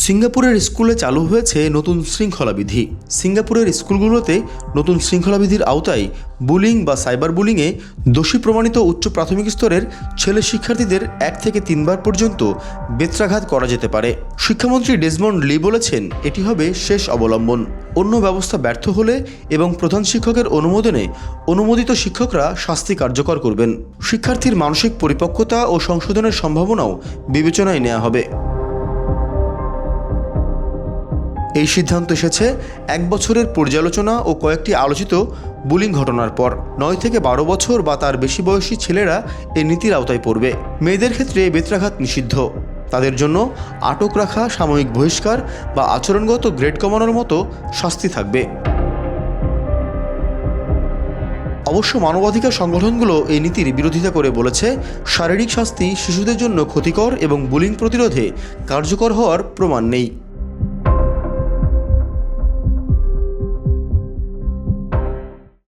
সিঙ্গাপুরের স্কুলে চালু হয়েছে নতুন শৃঙ্খলাবিধি। সিঙ্গাপুরের স্কুলগুলোতে নতুন শৃঙ্খলাবিধির আওতায় বুলিং বা সাইবার বুলিংয়ে দোষী প্রমাণিত উচ্চ প্রাথমিক স্তরের ছেলে শিক্ষার্থীদের 1 থেকে 3 বার পর্যন্ত বেত্রাঘাত করা যেতে পারে। শিক্ষামন্ত্রী ডেসমন্ড লি বলেছেন, এটি হবে শেষ অবলম্বন। অন্য ব্যবস্থা ব্যর্থ হলে এবং প্রধান শিক্ষকের অনুমোদনে অনুমোদিত শিক্ষকরা শাস্তি কার্যকর করবেন। শিক্ষার্থীর মানসিক পরিপক্কতা ও সংশোধনের সম্ভাবনাও বিবেচনায় নেওয়া হবে। এই সিদ্ধান্ত এসেছে 1 বছরের পর্যালোচনা ও কয়েকটি আলোচিত বুলিং ঘটনার পর। 9 থেকে 12 বছর বা তার বেশি বয়সী ছেলেরা এই নীতির আওতায় পড়বে। মেয়েদের ক্ষেত্রে বেত্রাঘাত নিষিদ্ধ। তাদের জন্য আটক রাখা, সাময়িক বহিষ্কার বা আচরণগত গ্রেড কমানোর মতো শাস্তি থাকবে। অবশ্য মানবাধিকার সংগঠনগুলো এই নীতির বিরোধিতা করে বলেছে, শারীরিক শাস্তি শিশুদের জন্য ক্ষতিকর এবং বুলিং প্রতিরোধে কার্যকর হওয়ার প্রমাণ নেই।